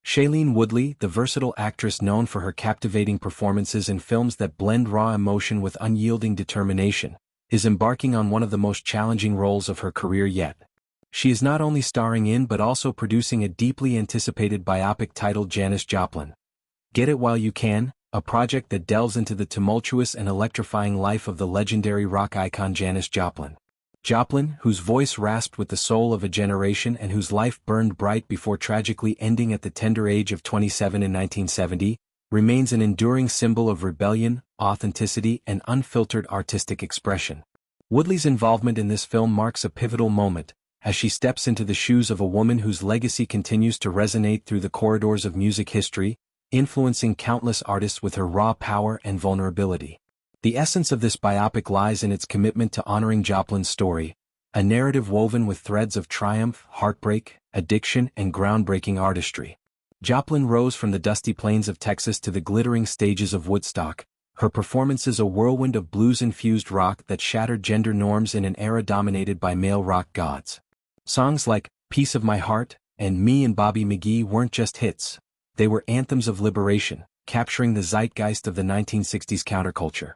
Shailene Woodley, the versatile actress known for her captivating performances in films that blend raw emotion with unyielding determination, is embarking on one of the most challenging roles of her career yet. She is not only starring in but also producing a deeply anticipated biopic titled Janis Joplin. Get It While You Can, a project that delves into the tumultuous and electrifying life of the legendary rock icon Janis Joplin. Joplin, whose voice rasped with the soul of a generation and whose life burned bright before tragically ending at the tender age of 27 in 1970, remains an enduring symbol of rebellion, authenticity, and unfiltered artistic expression. Woodley's involvement in this film marks a pivotal moment, as she steps into the shoes of a woman whose legacy continues to resonate through the corridors of music history, influencing countless artists with her raw power and vulnerability. The essence of this biopic lies in its commitment to honoring Joplin's story, a narrative woven with threads of triumph, heartbreak, addiction, and groundbreaking artistry. Joplin rose from the dusty plains of Texas to the glittering stages of Woodstock, her performances a whirlwind of blues-infused rock that shattered gender norms in an era dominated by male rock gods. Songs like Piece of My Heart and Me and Bobby McGee weren't just hits, they were anthems of liberation, capturing the zeitgeist of the 1960s counterculture.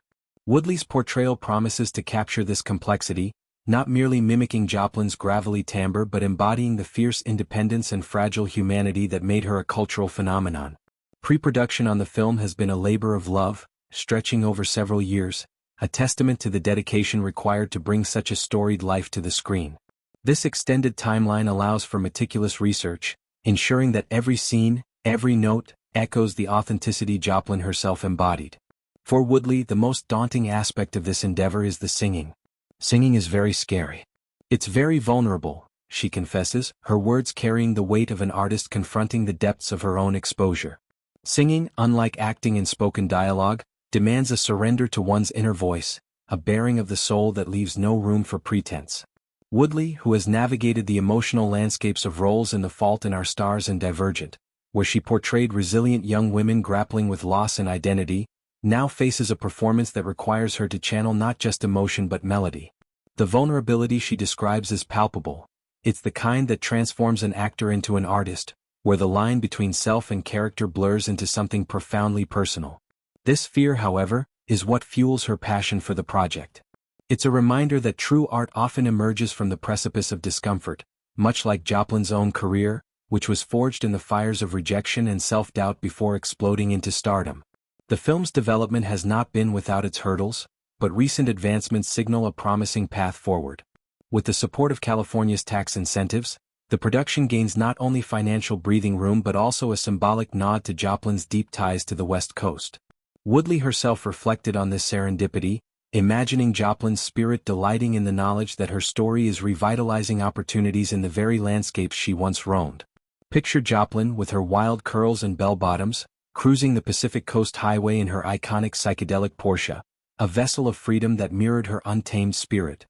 Woodley's portrayal promises to capture this complexity, not merely mimicking Joplin's gravelly timbre but embodying the fierce independence and fragile humanity that made her a cultural phenomenon. Pre-production on the film has been a labor of love, stretching over several years, a testament to the dedication required to bring such a storied life to the screen. This extended timeline allows for meticulous research, ensuring that every scene, every note, echoes the authenticity Joplin herself embodied. For Woodley, the most daunting aspect of this endeavor is the singing. Singing is very scary. It's very vulnerable, she confesses, her words carrying the weight of an artist confronting the depths of her own exposure. Singing, unlike acting in spoken dialogue, demands a surrender to one's inner voice, a baring of the soul that leaves no room for pretense. Woodley, who has navigated the emotional landscapes of roles in The Fault in Our Stars and Divergent, where she portrayed resilient young women grappling with loss and identity, now faces a performance that requires her to channel not just emotion but melody. The vulnerability she describes is palpable. It's the kind that transforms an actor into an artist, where the line between self and character blurs into something profoundly personal. This fear, however, is what fuels her passion for the project. It's a reminder that true art often emerges from the precipice of discomfort, much like Joplin's own career, which was forged in the fires of rejection and self-doubt before exploding into stardom. The film's development has not been without its hurdles, but recent advancements signal a promising path forward. With the support of California's tax incentives, the production gains not only financial breathing room but also a symbolic nod to Joplin's deep ties to the West Coast. Woodley herself reflected on this serendipity, imagining Joplin's spirit delighting in the knowledge that her story is revitalizing opportunities in the very landscapes she once roamed. Picture Joplin with her wild curls and bell-bottoms, cruising the Pacific Coast Highway in her iconic psychedelic Porsche, a vessel of freedom that mirrored her untamed spirit.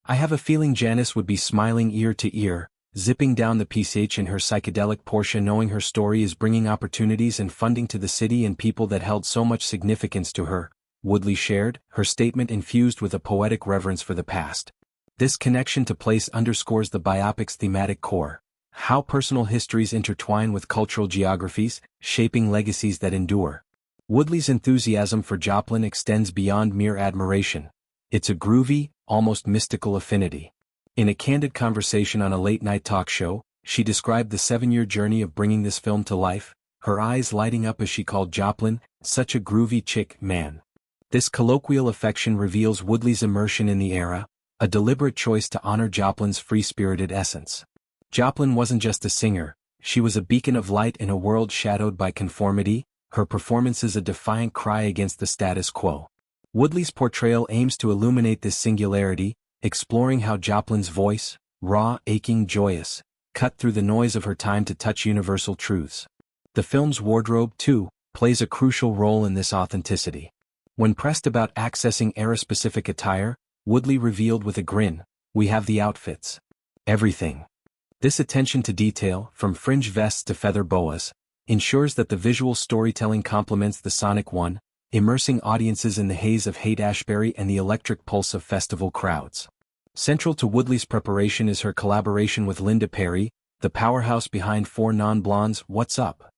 I have a feeling Janis would be smiling ear to ear, zipping down the PCH in her psychedelic Porsche knowing her story is bringing opportunities and funding to the city and people that held so much significance to her, Woodley shared, her statement infused with a poetic reverence for the past. This connection to place underscores the biopic's thematic core. How personal histories intertwine with cultural geographies, shaping legacies that endure. Woodley's enthusiasm for Joplin extends beyond mere admiration. It's a groovy, almost mystical affinity. In a candid conversation on a late-night talk show, she described the 7-year journey of bringing this film to life, her eyes lighting up as she called Joplin, such a groovy chick, man. This colloquial affection reveals Woodley's immersion in the era, a deliberate choice to honor Joplin's free-spirited essence. Joplin wasn't just a singer, she was a beacon of light in a world shadowed by conformity, her performances a defiant cry against the status quo. Woodley's portrayal aims to illuminate this singularity, exploring how Joplin's voice, raw, aching, joyous, cut through the noise of her time to touch universal truths. The film's wardrobe, too, plays a crucial role in this authenticity. When pressed about accessing era-specific attire, Woodley revealed with a grin, "We have the outfits. Everything." This attention to detail, from fringe vests to feather boas, ensures that the visual storytelling complements the sonic one, immersing audiences in the haze of Haight-Ashbury and the electric pulse of festival crowds. Central to Woodley's preparation is her collaboration with Linda Perry, the powerhouse behind Four Non-Blondes' What's Up?,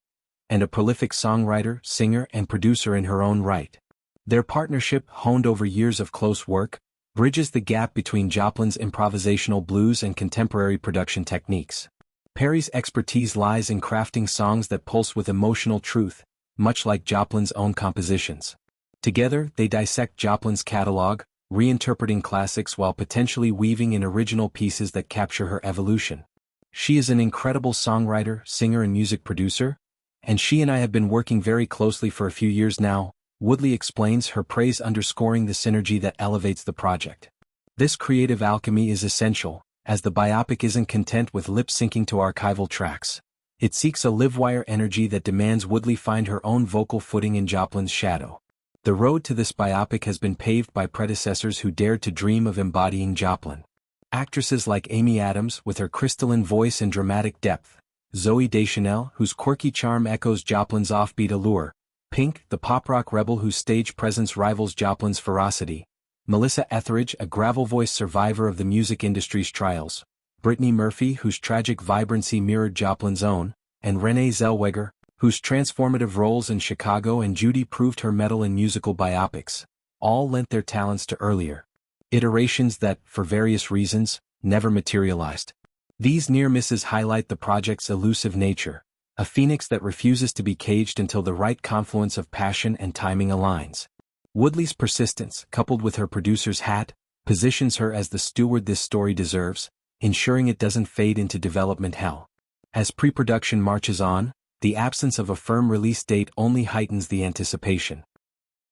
and a prolific songwriter, singer, and producer in her own right. Their partnership, honed over years of close work, bridges the gap between Joplin's improvisational blues and contemporary production techniques. Perry's expertise lies in crafting songs that pulse with emotional truth, much like Joplin's own compositions. Together, they dissect Joplin's catalog, reinterpreting classics while potentially weaving in original pieces that capture her evolution. She is an incredible songwriter, singer, and music producer, and she and I have been working very closely for a few years now, Woodley explains, her praise underscoring the synergy that elevates the project. This creative alchemy is essential, as the biopic isn't content with lip-syncing to archival tracks. It seeks a livewire energy that demands Woodley find her own vocal footing in Joplin's shadow. The road to this biopic has been paved by predecessors who dared to dream of embodying Joplin. Actresses like Amy Adams, with her crystalline voice and dramatic depth, Zooey Deschanel, whose quirky charm echoes Joplin's offbeat allure, Pink, the pop-rock rebel whose stage presence rivals Joplin's ferocity, Melissa Etheridge, a gravel-voiced survivor of the music industry's trials, Brittany Murphy, whose tragic vibrancy mirrored Joplin's own, and Renée Zellweger, whose transformative roles in Chicago and Judy proved her mettle in musical biopics, all lent their talents to earlier iterations that, for various reasons, never materialized. These near misses highlight the project's elusive nature, a phoenix that refuses to be caged until the right confluence of passion and timing aligns. Woodley's persistence, coupled with her producer's hat, positions her as the steward this story deserves, ensuring it doesn't fade into development hell. As pre-production marches on, the absence of a firm release date only heightens the anticipation.